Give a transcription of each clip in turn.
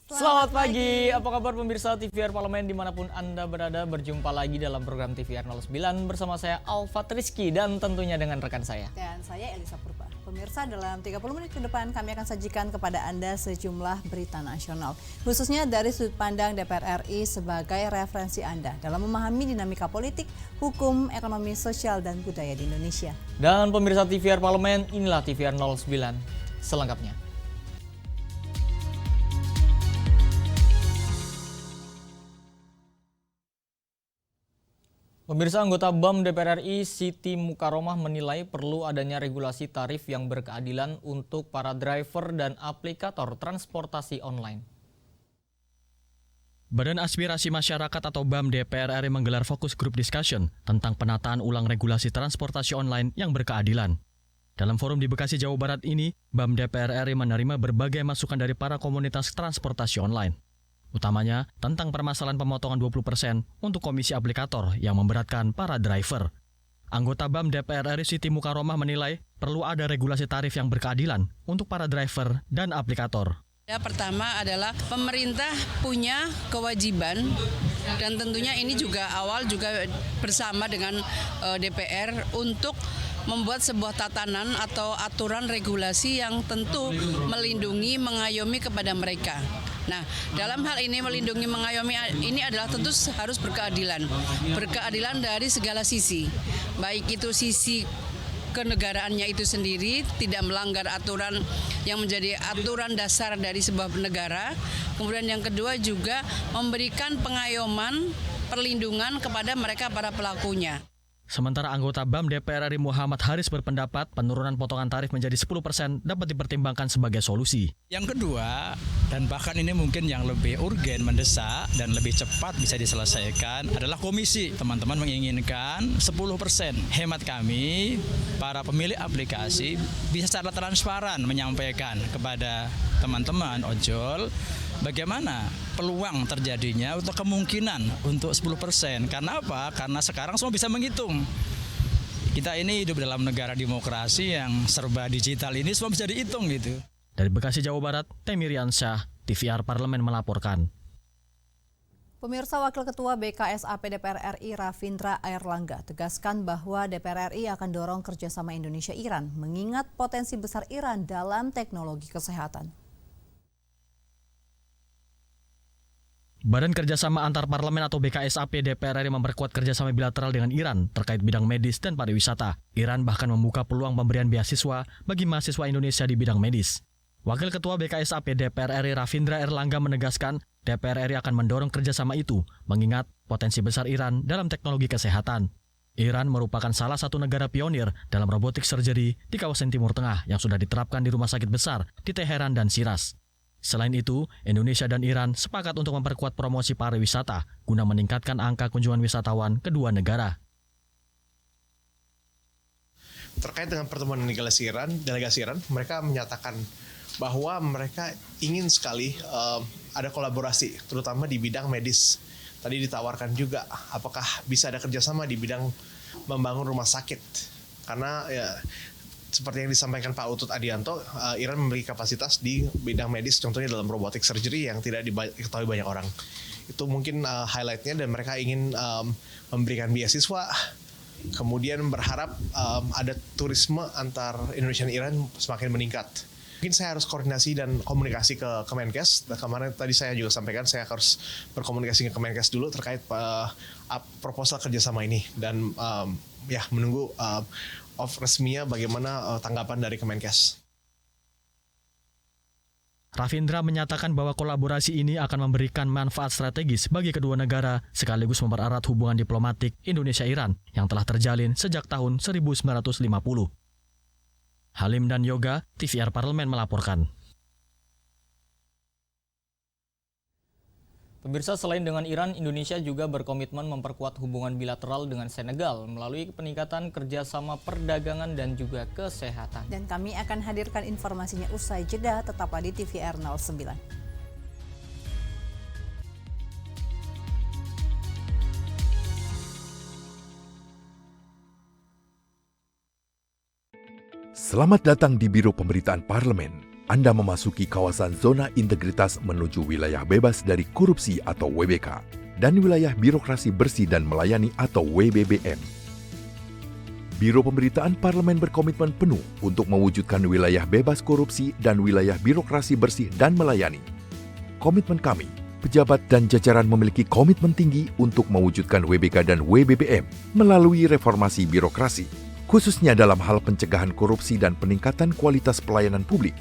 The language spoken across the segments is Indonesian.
Selamat pagi, apa kabar pemirsa TVR Parlemen dimanapun Anda berada. Berjumpa lagi dalam program TVR 09 bersama saya Alfat Rizky dan tentunya dengan rekan saya. Dan saya Elisa Purba. Pemirsa, dalam 30 menit ke depan kami akan sajikan kepada Anda sejumlah berita nasional. Khususnya dari sudut pandang DPR RI sebagai referensi Anda dalam memahami dinamika politik, hukum, ekonomi, sosial, dan budaya di Indonesia. Dan pemirsa TVR Parlemen, inilah TVR 09 selengkapnya. Pemirsa, anggota BAM DPR RI Siti Mukaromah menilai perlu adanya regulasi tarif yang berkeadilan untuk para driver dan aplikator transportasi online. Badan Aspirasi Masyarakat atau BAM DPR RI menggelar fokus group discussion tentang penataan ulang regulasi transportasi online yang berkeadilan. Dalam forum di Bekasi, Jawa Barat ini, BAM DPR RI menerima berbagai masukan dari para komunitas transportasi online. Utamanya tentang permasalahan pemotongan 20% untuk komisi aplikator yang memberatkan para driver. Anggota BAM DPR RI Siti Mukaromah menilai perlu ada regulasi tarif yang berkeadilan untuk para driver dan aplikator. Pertama adalah pemerintah punya kewajiban dan tentunya ini juga bersama dengan DPR untuk membuat sebuah tatanan atau aturan regulasi yang tentu melindungi, mengayomi kepada mereka. Nah, dalam hal ini melindungi, mengayomi ini adalah tentu harus berkeadilan. Berkeadilan dari segala sisi. Baik itu sisi kenegaraannya itu sendiri, tidak melanggar aturan yang menjadi aturan dasar dari sebuah negara. Kemudian yang kedua juga memberikan pengayoman, perlindungan kepada mereka para pelakunya. Sementara anggota BAM DPR RI Muhammad Haris berpendapat penurunan potongan tarif menjadi 10% dapat dipertimbangkan sebagai solusi. Yang kedua, dan bahkan ini mungkin yang lebih urgen, mendesak, dan lebih cepat bisa diselesaikan adalah komisi. Teman-teman menginginkan 10%. Hemat kami, para pemilik aplikasi bisa secara transparan menyampaikan kepada teman-teman ojol bagaimana peluang terjadinya untuk kemungkinan untuk 10%. Karena apa? Karena sekarang semua bisa menghitung. Kita ini hidup dalam negara demokrasi yang serba digital ini semua bisa dihitung gitu. Dari Bekasi, Jawa Barat, Temirian Syah, TVR Parlemen melaporkan. Pemirsa, Wakil Ketua BKSAP DPR RI Rafindra Airlangga tegaskan bahwa DPR RI akan dorong kerjasama Indonesia-Iran mengingat potensi besar Iran dalam teknologi kesehatan. Badan Kerjasama Antar Parlemen atau BKSAP DPR RI memperkuat kerjasama bilateral dengan Iran terkait bidang medis dan pariwisata. Iran bahkan membuka peluang pemberian beasiswa bagi mahasiswa Indonesia di bidang medis. Wakil Ketua BKSAP DPR RI Rafindra Airlangga menegaskan DPR RI akan mendorong kerjasama itu mengingat potensi besar Iran dalam teknologi kesehatan. Iran merupakan salah satu negara pionir dalam robotik surgery di kawasan Timur Tengah yang sudah diterapkan di rumah sakit besar di Teheran dan Shiraz. Selain itu, Indonesia dan Iran sepakat untuk memperkuat promosi pariwisata guna meningkatkan angka kunjungan wisatawan kedua negara. Terkait dengan pertemuan delegasi Iran, mereka menyatakan bahwa mereka ingin sekali ada kolaborasi, terutama di bidang medis. Tadi ditawarkan juga apakah bisa ada kerjasama di bidang membangun rumah sakit, karena ya, seperti yang disampaikan Pak Utut Adianto, Iran memiliki kapasitas di bidang medis, contohnya dalam robotic surgery yang tidak diketahui banyak orang. Itu mungkin highlightnya, dan mereka ingin memberikan beasiswa, kemudian berharap ada turisme antar Indonesia dan Iran semakin meningkat. Mungkin saya harus koordinasi dan komunikasi ke Kemenkes. Kemarin tadi saya juga sampaikan saya harus berkomunikasi ke Kemenkes dulu terkait proposal kerjasama ini, dan menunggu resminya bagaimana tanggapan dari Kemenkes. Rafindra menyatakan bahwa kolaborasi ini akan memberikan manfaat strategis bagi kedua negara sekaligus mempererat hubungan diplomatik Indonesia-Iran yang telah terjalin sejak tahun 1950. Halim dan Yoga, TVR Parlemen melaporkan. Pemirsa, selain dengan Iran, Indonesia juga berkomitmen memperkuat hubungan bilateral dengan Senegal melalui peningkatan kerjasama perdagangan dan juga kesehatan. Dan kami akan hadirkan informasinya usai jeda, tetaplah di TVR 09. Selamat datang di Biro Pemberitaan Parlemen. Anda memasuki kawasan zona integritas menuju wilayah bebas dari korupsi atau WBK dan wilayah birokrasi bersih dan melayani atau WBBM. Biro Pemberitaan Parlemen berkomitmen penuh untuk mewujudkan wilayah bebas korupsi dan wilayah birokrasi bersih dan melayani. Komitmen kami, pejabat dan jajaran memiliki komitmen tinggi untuk mewujudkan WBK dan WBBM melalui reformasi birokrasi, khususnya dalam hal pencegahan korupsi dan peningkatan kualitas pelayanan publik.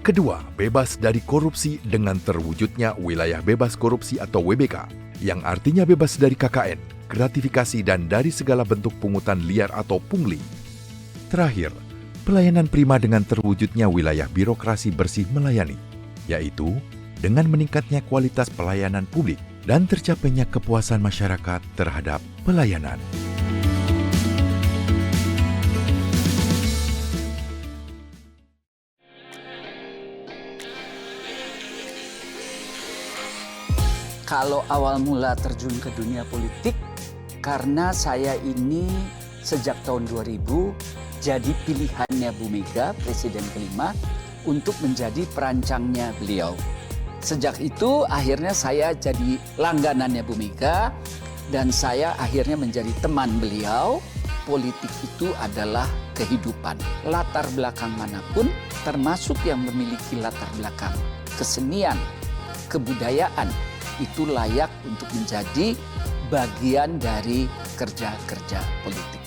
Kedua, bebas dari korupsi dengan terwujudnya wilayah bebas korupsi atau WBK, yang artinya bebas dari KKN, gratifikasi dan dari segala bentuk pungutan liar atau pungli. Terakhir, pelayanan prima dengan terwujudnya wilayah birokrasi bersih melayani, yaitu dengan meningkatnya kualitas pelayanan publik dan tercapainya kepuasan masyarakat terhadap pelayanan. Kalau awal mula terjun ke dunia politik, karena saya ini sejak tahun 2000 jadi pilihannya Bu Mega, Presiden kelima, untuk menjadi perancangnya beliau. Sejak itu akhirnya saya jadi langganannya Bu Mega dan saya akhirnya menjadi teman beliau. Politik itu adalah kehidupan. Latar belakang manapun, termasuk yang memiliki latar belakang kesenian, kebudayaan, itu layak untuk menjadi bagian dari kerja-kerja politik.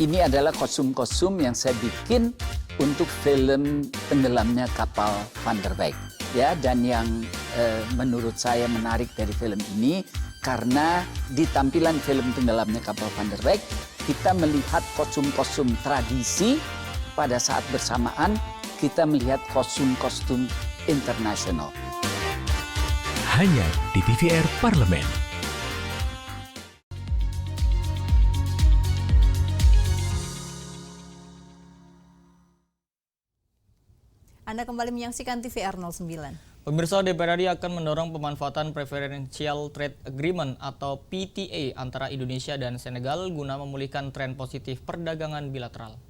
Ini adalah kostum-kostum yang saya bikin untuk film Tenggelamnya Kapal Van der Weyck. Ya, dan yang menurut saya menarik dari film ini karena di tampilan film Tenggelamnya Kapal Van der Weyck kita melihat kostum-kostum tradisi, pada saat bersamaan kita melihat kostum-kostum internasional. Hanya di TVR Parlemen. Anda kembali menyaksikan TVR 09. Pemirsa, DPR RI akan mendorong pemanfaatan Preferential Trade Agreement atau PTA antara Indonesia dan Senegal guna memulihkan tren positif perdagangan bilateral.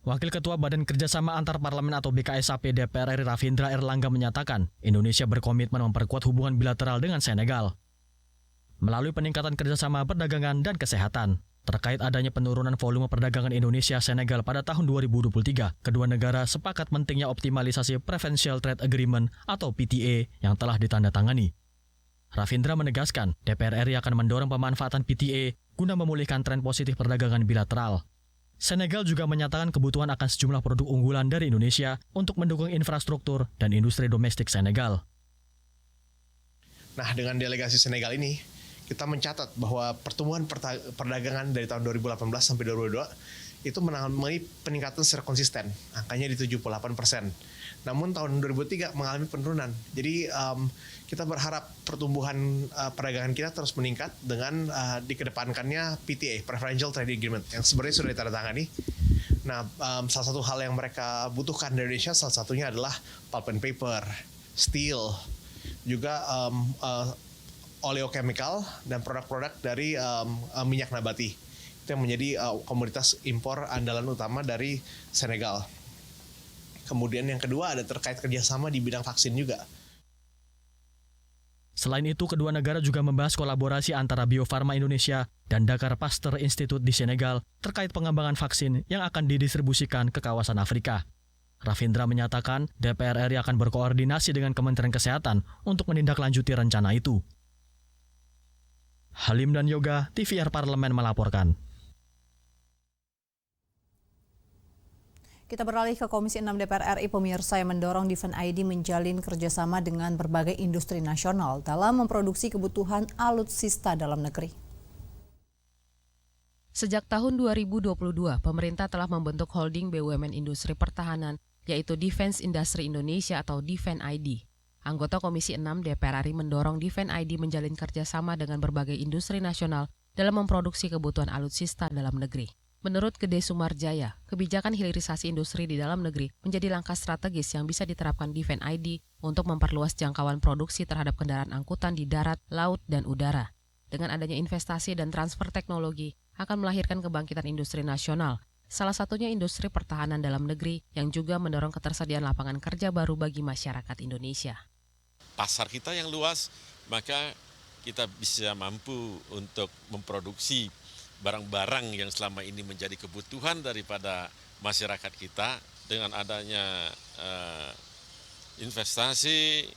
Wakil Ketua Badan Kerjasama Antar Parlemen atau BKSAP DPR RI Rafindra Erlangga menyatakan Indonesia berkomitmen memperkuat hubungan bilateral dengan Senegal melalui peningkatan kerjasama perdagangan dan kesehatan. Terkait adanya penurunan volume perdagangan Indonesia-Senegal pada tahun 2023, kedua negara sepakat pentingnya optimalisasi Preferential Trade Agreement atau PTA yang telah ditandatangani. Rafindra menegaskan DPR RI akan mendorong pemanfaatan PTA guna memulihkan tren positif perdagangan bilateral. Senegal juga menyatakan kebutuhan akan sejumlah produk unggulan dari Indonesia untuk mendukung infrastruktur dan industri domestik Senegal. Nah, dengan delegasi Senegal ini, kita mencatat bahwa pertumbuhan perdagangan dari tahun 2018 sampai 2022 itu mengalami peningkatan secara konsisten, angkanya di 78%. Namun tahun 2003 mengalami penurunan. Jadi kita berharap pertumbuhan perdagangan kita terus meningkat dengan dikedepankannya PTA, Preferential Trade Agreement, yang sebenarnya sudah ditandatangani. Nah, salah satu hal yang mereka butuhkan dari Indonesia salah satunya adalah pulp and paper, steel, juga oleochemical dan produk-produk dari minyak nabati. Itu yang menjadi komoditas impor andalan utama dari Senegal. Kemudian yang kedua ada terkait kerjasama di bidang vaksin juga. Selain itu, kedua negara juga membahas kolaborasi antara Bio Farma Indonesia dan Dakar Pasteur Institute di Senegal terkait pengembangan vaksin yang akan didistribusikan ke kawasan Afrika. Rafindra menyatakan DPR RI akan berkoordinasi dengan Kementerian Kesehatan untuk menindaklanjuti rencana itu. Halim dan Yoga, TVR Parlemen melaporkan. Kita beralih ke Komisi 6 DPR RI, pemirsa, yang mendorong Defend ID menjalin kerjasama dengan berbagai industri nasional dalam memproduksi kebutuhan alutsista dalam negeri. Sejak tahun 2022, pemerintah telah membentuk holding BUMN industri pertahanan, yaitu Defense Industry Indonesia atau Defend ID. Anggota Komisi 6 DPR RI mendorong Defend ID menjalin kerjasama dengan berbagai industri nasional dalam memproduksi kebutuhan alutsista dalam negeri. Menurut Gede Sumarjaya, kebijakan hilirisasi industri di dalam negeri menjadi langkah strategis yang bisa diterapkan Defend ID untuk memperluas jangkauan produksi terhadap kendaraan angkutan di darat, laut, dan udara. Dengan adanya investasi dan transfer teknologi, akan melahirkan kebangkitan industri nasional, salah satunya industri pertahanan dalam negeri yang juga mendorong ketersediaan lapangan kerja baru bagi masyarakat Indonesia. Pasar kita yang luas, maka kita bisa mampu untuk memproduksi barang-barang yang selama ini menjadi kebutuhan daripada masyarakat kita dengan adanya investasi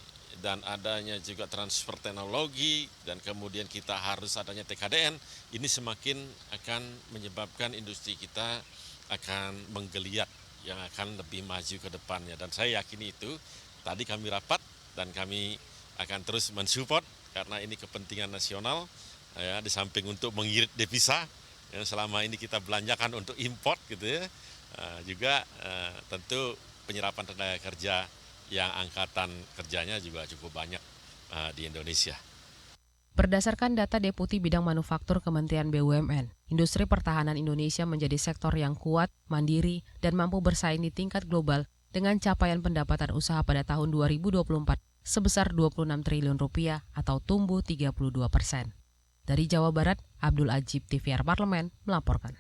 dan adanya juga transfer teknologi dan kemudian kita harus adanya TKDN, ini semakin akan menyebabkan industri kita akan menggeliat yang akan lebih maju ke depannya. Dan saya yakini itu, tadi kami rapat dan kami akan terus mensupport karena ini kepentingan nasional, ya, di samping untuk mengirit devisa yang selama ini kita belanjakan untuk import gitu ya, juga tentu penyerapan tenaga kerja yang angkatan kerjanya juga cukup banyak di Indonesia. Berdasarkan data Deputi Bidang Manufaktur Kementerian BUMN, industri pertahanan Indonesia menjadi sektor yang kuat, mandiri, dan mampu bersaing di tingkat global dengan capaian pendapatan usaha pada tahun 2024 sebesar 26 triliun rupiah atau tumbuh 32%. Dari Jawa Barat, Abdul Ajib, TVR Parlemen, melaporkan.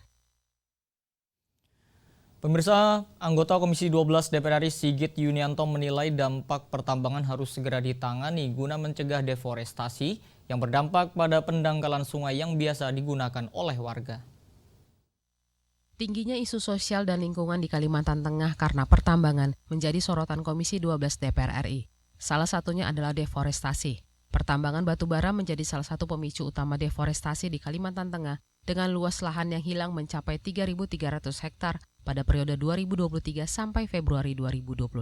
Pemirsa, anggota Komisi 12 DPR RI Sigit Yunianto menilai dampak pertambangan harus segera ditangani guna mencegah deforestasi yang berdampak pada pendangkalan sungai yang biasa digunakan oleh warga. Tingginya isu sosial dan lingkungan di Kalimantan Tengah karena pertambangan menjadi sorotan Komisi 12 DPR RI. Salah satunya adalah deforestasi. Pertambangan batu bara menjadi salah satu pemicu utama deforestasi di Kalimantan Tengah dengan luas lahan yang hilang mencapai 3.300 hektar pada periode 2023 sampai Februari 2025.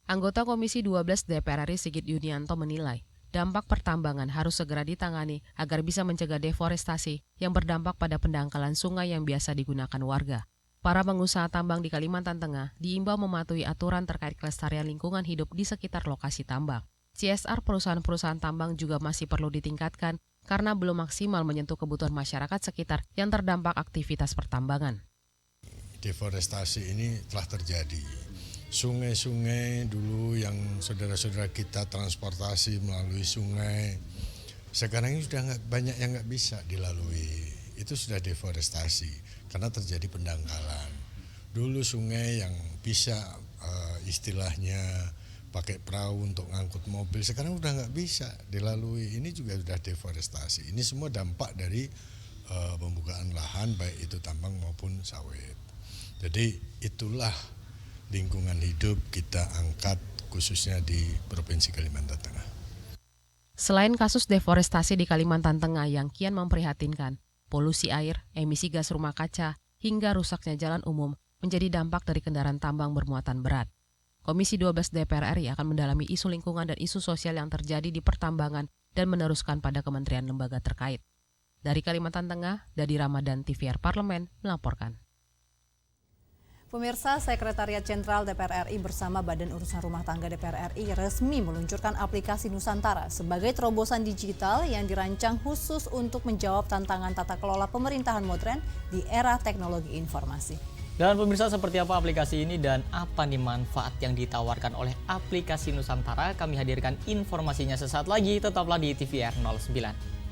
Anggota Komisi 12 DPR RI Sigit Yunianto menilai dampak pertambangan harus segera ditangani agar bisa mencegah deforestasi yang berdampak pada pendangkalan sungai yang biasa digunakan warga. Para pengusaha tambang di Kalimantan Tengah diimbau mematuhi aturan terkait kelestarian lingkungan hidup di sekitar lokasi tambang. CSR perusahaan-perusahaan tambang juga masih perlu ditingkatkan karena belum maksimal menyentuh kebutuhan masyarakat sekitar yang terdampak aktivitas pertambangan. Deforestasi ini telah terjadi. Sungai-sungai dulu yang saudara-saudara kita transportasi melalui sungai, sekarang ini sudah banyak yang nggak bisa dilalui. Itu sudah deforestasi karena terjadi pendangkalan. Dulu sungai yang bisa istilahnya pakai perahu untuk ngangkut mobil, sekarang udah nggak bisa dilalui. Ini juga sudah deforestasi. Ini semua dampak dari pembukaan lahan baik itu tambang maupun sawit. Jadi itulah lingkungan hidup kita angkat khususnya di Provinsi Kalimantan Tengah. Selain kasus deforestasi di Kalimantan Tengah yang kian memprihatinkan, polusi air, emisi gas rumah kaca, hingga rusaknya jalan umum menjadi dampak dari kendaraan tambang bermuatan berat. Komisi 12 DPR RI akan mendalami isu lingkungan dan isu sosial yang terjadi di pertambangan dan meneruskan pada kementerian lembaga terkait. Dari Kalimantan Tengah, Dadi Ramadan, TVR Parlemen, melaporkan. Pemirsa, Sekretariat Jenderal DPR RI bersama Badan Urusan Rumah Tangga DPR RI resmi meluncurkan aplikasi Nusantara sebagai terobosan digital yang dirancang khusus untuk menjawab tantangan tata kelola pemerintahan modern di era teknologi informasi. Dan pemirsa, seperti apa aplikasi ini dan apa nih manfaat yang ditawarkan oleh aplikasi Nusantara? Kami hadirkan informasinya sesaat lagi, tetaplah di TVR 09.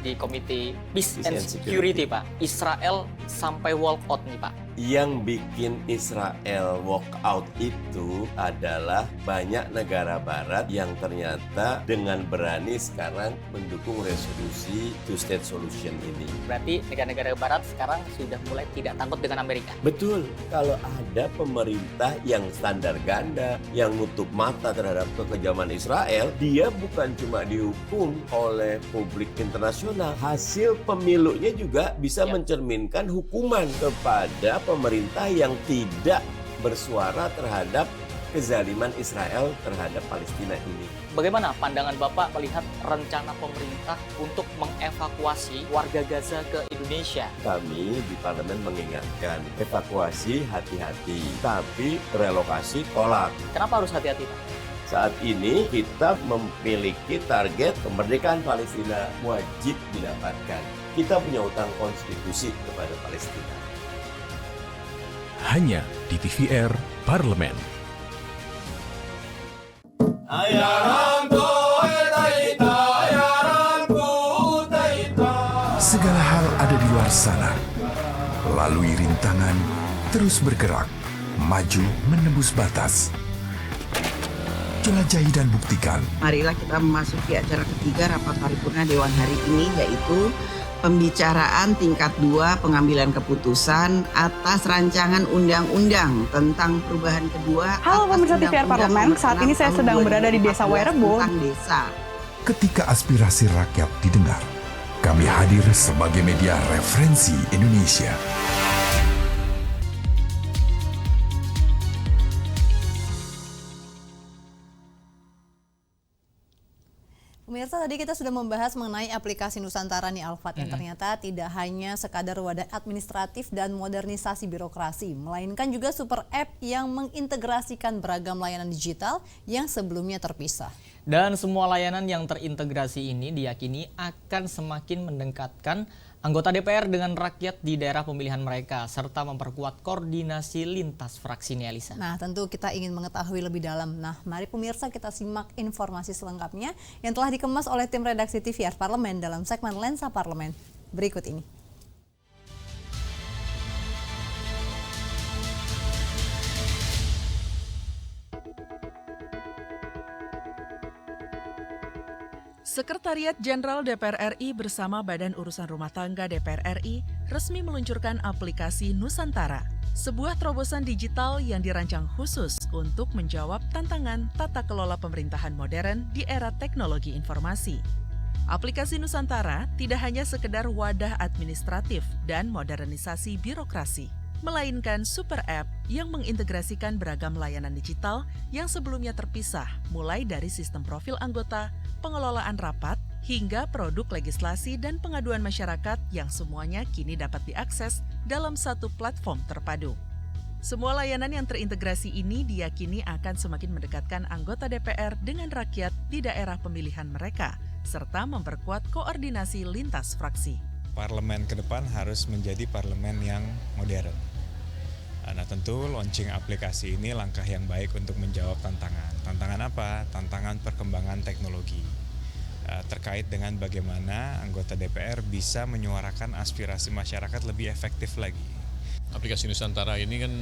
Di Komite Peace and Security, Pak, Israel sampai walk out nih, Pak. Yang bikin Israel walk out itu adalah banyak negara barat yang ternyata dengan berani sekarang mendukung resolusi two-state solution ini. Berarti negara-negara barat sekarang sudah mulai tidak takut dengan Amerika. Betul, kalau ada pemerintah yang standar ganda, yang nutup mata terhadap kekejaman Israel, dia bukan cuma dihukum oleh publik internasional, hasil pemilunya juga bisa mencerminkan hukuman kepada pemerintah yang tidak bersuara terhadap kezaliman Israel terhadap Palestina ini. Bagaimana pandangan Bapak melihat rencana pemerintah untuk mengevakuasi warga Gaza ke Indonesia? Kami di parlemen mengingatkan, evakuasi hati-hati, tapi relokasi tolak. Kenapa harus hati-hati, Pak? Saat ini kita memiliki target kemerdekaan Palestina wajib didapatkan. Kita punya utang konstitusi kepada Palestina. Hanya di TVR Parlemen. Segala hal ada di luar sana. Lalui rintangan, terus bergerak, maju menembus batas. Jelajahi dan buktikan. Marilah kita memasuki acara ketiga rapat paripurna Dewan hari ini, yaitu pembicaraan tingkat 2 pengambilan keputusan atas rancangan undang-undang tentang perubahan kedua. Halo pemirsa TVR Parlemen, saat ini saya sedang berada di Desa Wairebo. Ketika aspirasi rakyat didengar, kami hadir sebagai media referensi Indonesia. Pemirsa, tadi kita sudah membahas mengenai aplikasi Nusantara nih Alfat, yang ternyata tidak hanya sekadar wadah administratif dan modernisasi birokrasi, melainkan juga super app yang mengintegrasikan beragam layanan digital yang sebelumnya terpisah. Dan semua layanan yang terintegrasi ini diyakini akan semakin mendekatkan anggota DPR dengan rakyat di daerah pemilihan mereka, serta memperkuat koordinasi lintas fraksi nih, Elisa. Nah, tentu kita ingin mengetahui lebih dalam. Nah, mari pemirsa kita simak informasi selengkapnya yang telah dikemas oleh tim redaksi TVR Parlemen dalam segmen Lensa Parlemen berikut ini. Sekretariat Jenderal DPR RI bersama Badan Urusan Rumah Tangga DPR RI resmi meluncurkan aplikasi Nusantara, sebuah terobosan digital yang dirancang khusus untuk menjawab tantangan tata kelola pemerintahan modern di era teknologi informasi. Aplikasi Nusantara tidak hanya sekedar wadah administratif dan modernisasi birokrasi, melainkan super app yang mengintegrasikan beragam layanan digital yang sebelumnya terpisah, mulai dari sistem profil anggota, pengelolaan rapat, hingga produk legislasi dan pengaduan masyarakat yang semuanya kini dapat diakses dalam satu platform terpadu. Semua layanan yang terintegrasi ini diyakini akan semakin mendekatkan anggota DPR dengan rakyat di daerah pemilihan mereka, serta memperkuat koordinasi lintas fraksi. Parlemen ke depan harus menjadi parlemen yang modern. Nah, tentu launching aplikasi ini langkah yang baik untuk menjawab tantangan. Tantangan apa? Tantangan perkembangan teknologi. Terkait dengan bagaimana anggota DPR bisa menyuarakan aspirasi masyarakat lebih efektif lagi. Aplikasi Nusantara ini kan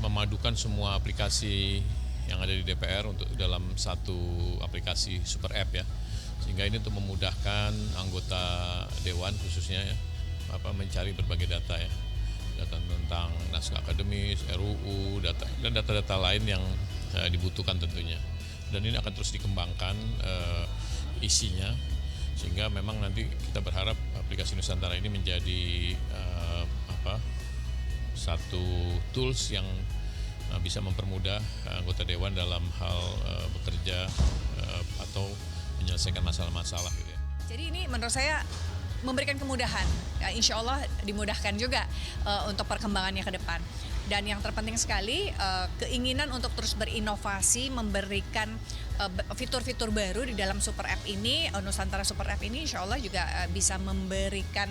memadukan semua aplikasi yang ada di DPR untuk dalam satu aplikasi super app ya. Sehingga ini untuk memudahkan anggota dewan khususnya ya, mencari berbagai data ya. Data tentang naskah akademis, RUU, dan data-data lain yang dibutuhkan tentunya. Dan ini akan terus dikembangkan isinya, sehingga memang nanti kita berharap aplikasi Nusantara ini menjadi satu tools yang bisa mempermudah anggota dewan dalam hal bekerja atau menyelesaikan masalah-masalah gitu ya. Jadi ini menurut saya memberikan kemudahan, ya, insya Allah dimudahkan juga untuk perkembangannya ke depan. Dan yang terpenting sekali keinginan untuk terus berinovasi, memberikan fitur-fitur baru di dalam super app ini, Nusantara super app ini insya Allah juga bisa memberikan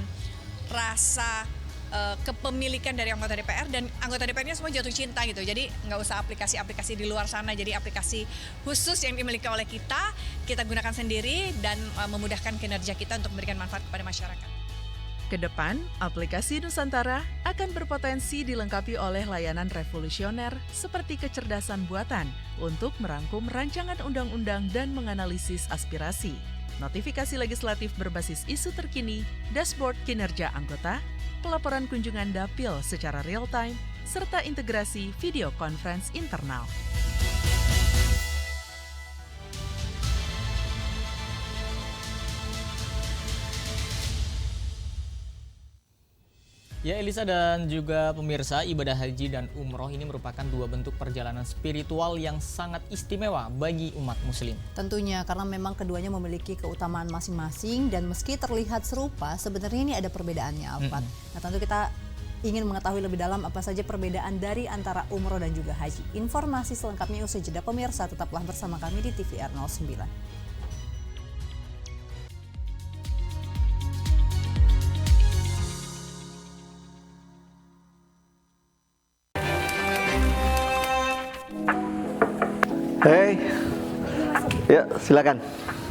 rasa kepemilikan dari anggota DPR, dan anggota DPR-nya semua jatuh cinta gitu. Jadi nggak usah aplikasi-aplikasi di luar sana, jadi aplikasi khusus yang dimiliki oleh kita gunakan sendiri dan memudahkan kinerja kita untuk memberikan manfaat kepada masyarakat. Kedepan, aplikasi Nusantara akan berpotensi dilengkapi oleh layanan revolusioner seperti kecerdasan buatan untuk merangkum rancangan undang-undang dan menganalisis aspirasi, notifikasi legislatif berbasis isu terkini, dashboard kinerja anggota, pelaporan kunjungan dapil secara real-time, serta integrasi video conference internal. Ya Elisa dan juga pemirsa, ibadah haji dan umroh ini merupakan dua bentuk perjalanan spiritual yang sangat istimewa bagi umat muslim. Tentunya karena memang keduanya memiliki keutamaan masing-masing dan meski terlihat serupa, sebenarnya ini ada perbedaannya Alfat. Nah tentu kita ingin mengetahui lebih dalam apa saja perbedaan dari antara umroh dan juga haji. Informasi selengkapnya usai jeda pemirsa, tetaplah bersama kami di TVR 09. Hei, ya silakan.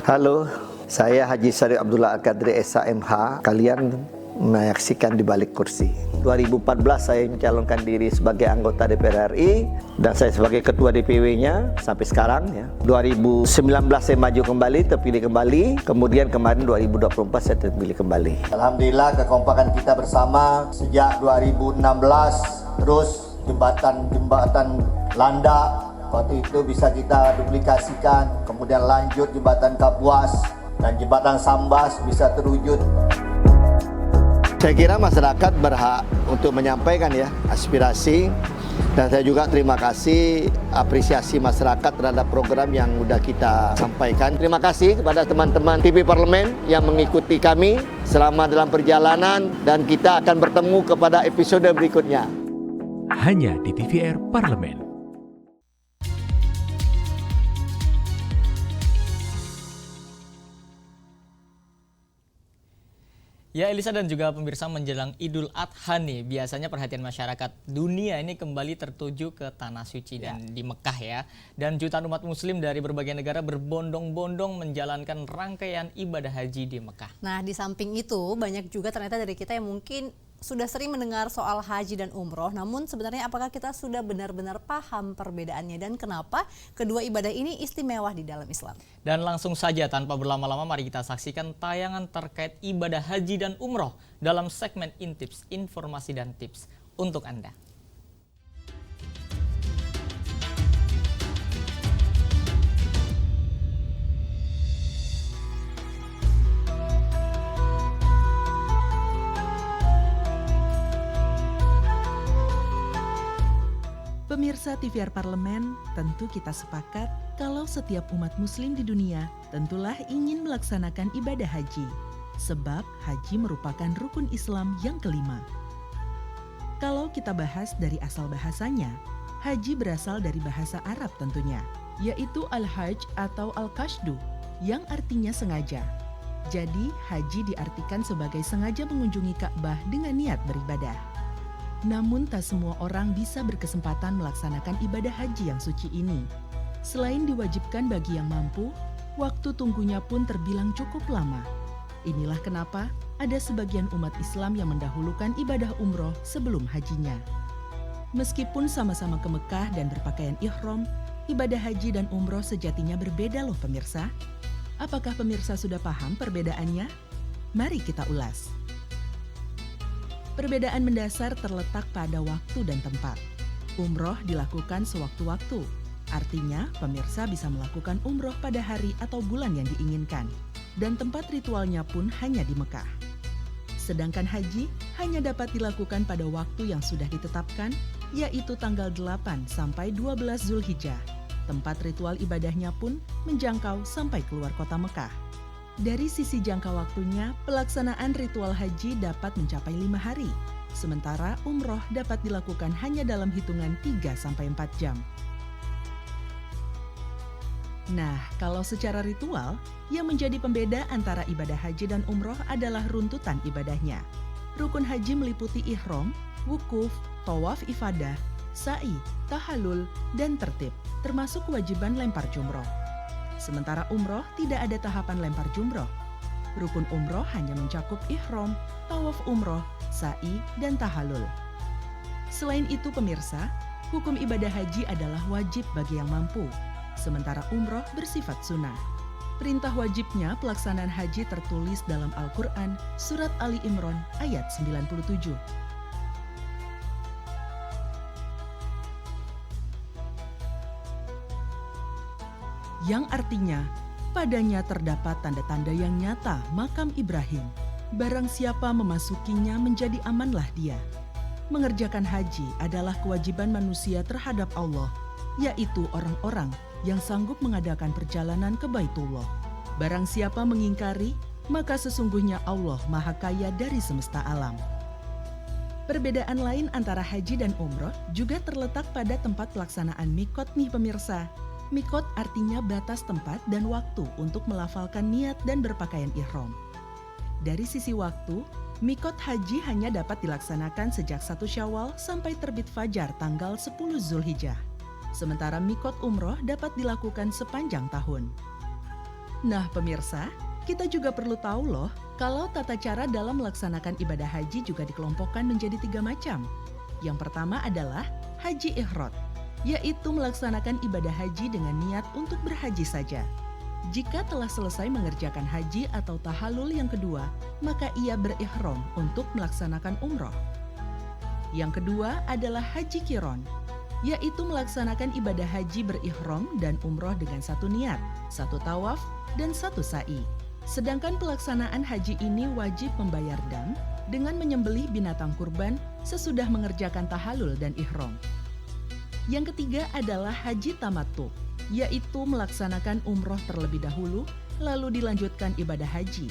Halo, saya Haji Syarif Abdullah Al-Qadri SHMH. Kalian menyaksikan di balik kursi. 2014 saya mencalonkan diri sebagai anggota DPR RI dan saya sebagai ketua DPW-nya sampai sekarang. Ya. 2019 saya maju kembali, terpilih kembali. Kemudian kemarin 2024 saya terpilih kembali. Alhamdulillah kekompakan kita bersama sejak 2016 terus jembatan Landak. Waktu itu bisa kita duplikasikan, kemudian lanjut jembatan Kapuas dan jembatan Sambas bisa terwujud. Saya kira masyarakat berhak untuk menyampaikan ya aspirasi dan saya juga terima kasih apresiasi masyarakat terhadap program yang sudah kita sampaikan. Terima kasih kepada teman-teman TV Parlemen yang mengikuti kami selama dalam perjalanan dan kita akan bertemu kepada episode berikutnya. Hanya di TVR Parlemen. Ya Elisa dan juga pemirsa, menjelang Idul Adha nih, biasanya perhatian masyarakat dunia ini kembali tertuju ke Tanah Suci dan di Mekah ya. Dan jutaan umat muslim dari berbagai negara berbondong-bondong menjalankan rangkaian ibadah haji di Mekah. Nah di samping itu banyak juga ternyata dari kita yang mungkin sudah sering mendengar soal haji dan umroh, namun sebenarnya apakah kita sudah benar-benar paham perbedaannya dan kenapa kedua ibadah ini istimewa di dalam Islam? Dan langsung saja tanpa berlama-lama mari kita saksikan tayangan terkait ibadah haji dan umroh dalam segmen Intips, informasi dan tips untuk Anda. Pemirsa TVR Parlemen, tentu kita sepakat kalau setiap umat muslim di dunia tentulah ingin melaksanakan ibadah haji. Sebab haji merupakan rukun Islam yang kelima. Kalau kita bahas dari asal bahasanya, haji berasal dari bahasa Arab tentunya, yaitu al-hajj atau al-qasdu, yang artinya sengaja. Jadi haji diartikan sebagai sengaja mengunjungi Ka'bah dengan niat beribadah. Namun tak semua orang bisa berkesempatan melaksanakan ibadah haji yang suci ini. Selain diwajibkan bagi yang mampu, waktu tunggunya pun terbilang cukup lama. Inilah kenapa ada sebagian umat Islam yang mendahulukan ibadah umroh sebelum hajinya. Meskipun sama-sama ke Mekah dan berpakaian ihram, ibadah haji dan umroh sejatinya berbeda loh pemirsa. Apakah pemirsa sudah paham perbedaannya? Mari kita ulas. Perbedaan mendasar terletak pada waktu dan tempat. Umroh dilakukan sewaktu-waktu. Artinya, pemirsa bisa melakukan umroh pada hari atau bulan yang diinginkan. Dan tempat ritualnya pun hanya di Mekah. Sedangkan haji hanya dapat dilakukan pada waktu yang sudah ditetapkan, yaitu tanggal 8 sampai 12 Zulhijjah. Tempat ritual ibadahnya pun menjangkau sampai keluar kota Mekah. Dari sisi jangka waktunya, pelaksanaan ritual haji dapat mencapai 5 hari, sementara umroh dapat dilakukan hanya dalam hitungan 3-4 jam. Nah, kalau secara ritual, yang menjadi pembeda antara ibadah haji dan umroh adalah runtutan ibadahnya. Rukun haji meliputi ihram, wukuf, tawaf ifadah, sa'i, tahallul, dan tertib, termasuk kewajiban lempar jumroh. Sementara umroh tidak ada tahapan lempar jumroh. Rukun umroh hanya mencakup ihram, tawaf umroh, sa'i, dan tahallul. Selain itu pemirsa, hukum ibadah haji adalah wajib bagi yang mampu, sementara umroh bersifat sunnah. Perintah wajibnya pelaksanaan haji tertulis dalam Al-Quran, Surat Ali Imran ayat 97. Yang artinya, padanya terdapat tanda-tanda yang nyata makam Ibrahim, barang siapa memasukinya menjadi amanlah dia. Mengerjakan haji adalah kewajiban manusia terhadap Allah, yaitu orang-orang yang sanggup mengadakan perjalanan ke Baitullah. Barang siapa mengingkari, maka sesungguhnya Allah Maha Kaya dari semesta alam. Perbedaan lain antara haji dan umroh juga terletak pada tempat pelaksanaan mikot nih pemirsa. Mikot artinya batas tempat dan waktu untuk melafalkan niat dan berpakaian ihram. Dari sisi waktu, mikot haji hanya dapat dilaksanakan sejak 1 Syawal sampai terbit fajar tanggal 10 Zulhijjah. Sementara mikot umroh dapat dilakukan sepanjang tahun. Nah pemirsa, kita juga perlu tahu loh, kalau tata cara dalam melaksanakan ibadah haji juga dikelompokkan menjadi 3 macam. Yang pertama adalah haji ihram, yaitu melaksanakan ibadah haji dengan niat untuk berhaji saja. Jika telah selesai mengerjakan haji atau tahallul yang kedua, maka ia berihram untuk melaksanakan umroh. Yang kedua adalah haji qiron, yaitu melaksanakan ibadah haji berihram dan umroh dengan 1 niat, 1 tawaf, dan 1 sa'i. Sedangkan pelaksanaan haji ini wajib membayar dam dengan menyembelih binatang kurban sesudah mengerjakan tahallul dan ihram. Yang ketiga adalah haji tamattu, yaitu melaksanakan umroh terlebih dahulu, lalu dilanjutkan ibadah haji.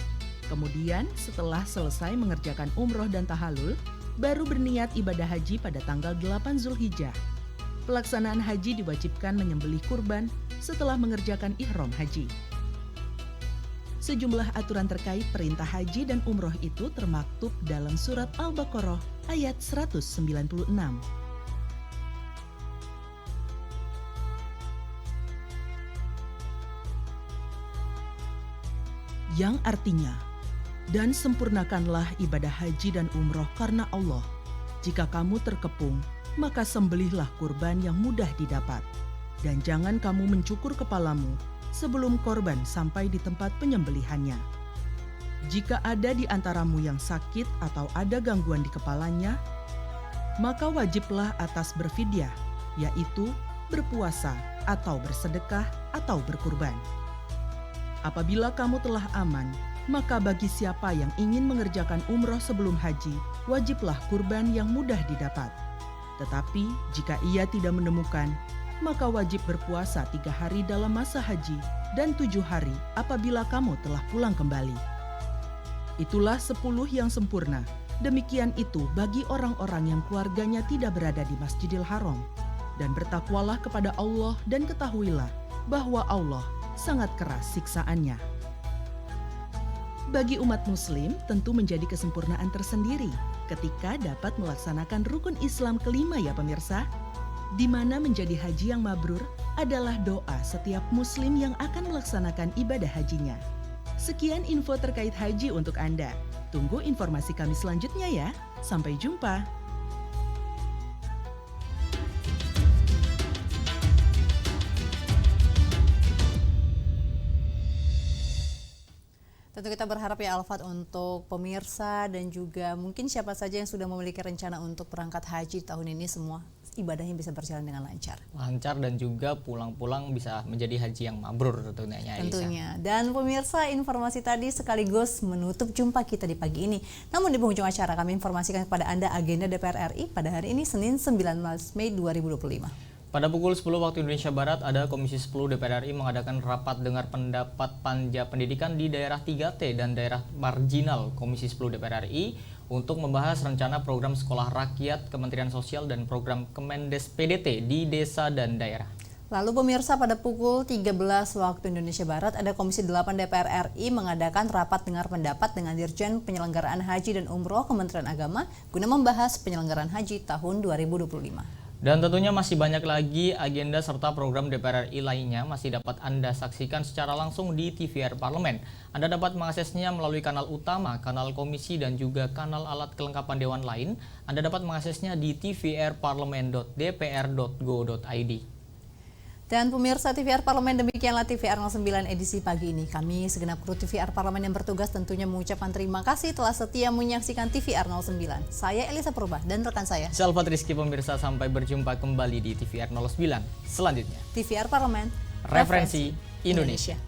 Kemudian setelah selesai mengerjakan umroh dan tahallul, baru berniat ibadah haji pada tanggal 8 Zulhijjah. Pelaksanaan haji diwajibkan menyembelih kurban setelah mengerjakan ihram haji. Sejumlah aturan terkait perintah haji dan umroh itu termaktub dalam surat Al-Baqarah ayat 196. Yang artinya, dan sempurnakanlah ibadah haji dan umroh karena Allah. Jika kamu terkepung, maka sembelihlah kurban yang mudah didapat. Dan jangan kamu mencukur kepalamu sebelum korban sampai di tempat penyembelihannya. Jika ada di antaramu yang sakit atau ada gangguan di kepalanya, maka wajiblah atas berfidyah, yaitu berpuasa atau bersedekah atau berkurban. Apabila kamu telah aman, maka bagi siapa yang ingin mengerjakan umroh sebelum haji, wajiblah kurban yang mudah didapat. Tetapi jika ia tidak menemukan, maka wajib berpuasa 3 hari dalam masa haji dan 7 hari apabila kamu telah pulang kembali. Itulah 10 yang sempurna. Demikian itu bagi orang-orang yang keluarganya tidak berada di Masjidil Haram. Dan bertakwalah kepada Allah dan ketahuilah bahwa Allah sangat keras siksaannya. Bagi umat muslim tentu menjadi kesempurnaan tersendiri ketika dapat melaksanakan rukun Islam kelima ya pemirsa, di mana menjadi haji yang mabrur adalah doa setiap muslim yang akan melaksanakan ibadah hajinya. Sekian info terkait haji untuk Anda. Tunggu informasi kami selanjutnya ya. Sampai jumpa. Tentu kita berharap ya Alfat untuk pemirsa dan juga mungkin siapa saja yang sudah memiliki rencana untuk berangkat haji tahun ini semua ibadahnya bisa berjalan dengan lancar. Lancar dan juga pulang-pulang bisa menjadi haji yang mabrur tentunya. Tentunya. Dan pemirsa, informasi tadi sekaligus menutup jumpa kita di pagi ini. Namun di penghujung acara kami informasikan kepada Anda agenda DPR RI pada hari ini Senin 19 Mei 2025. Pada pukul 10 waktu Indonesia Barat, ada Komisi 10 DPR RI mengadakan rapat dengar pendapat panja pendidikan di daerah 3T dan daerah marginal Komisi 10 DPR RI untuk membahas rencana program sekolah rakyat Kementerian Sosial dan program Kemendes PDT di desa dan daerah. Lalu pemirsa, pada pukul 13 waktu Indonesia Barat, ada Komisi 8 DPR RI mengadakan rapat dengar pendapat dengan Dirjen Penyelenggaraan Haji dan Umroh Kementerian Agama guna membahas penyelenggaraan haji tahun 2025. Dan tentunya masih banyak lagi agenda serta program DPR RI lainnya masih dapat Anda saksikan secara langsung di TVR Parlemen. Anda dapat mengaksesnya melalui kanal utama, kanal komisi, dan juga kanal alat kelengkapan dewan lain. Anda dapat mengaksesnya di tvr-parlemen.dpr.go.id. Dan pemirsa TVR Parlemen, demikianlah TVR 09 edisi pagi ini. Kami segenap kru TVR Parlemen yang bertugas tentunya mengucapkan terima kasih telah setia menyaksikan TVR 09. Saya Elisa Purba dan rekan saya Salvat Rizky. Pemirsa, sampai berjumpa kembali di TVR 09 selanjutnya. TVR Parlemen, Referensi Indonesia.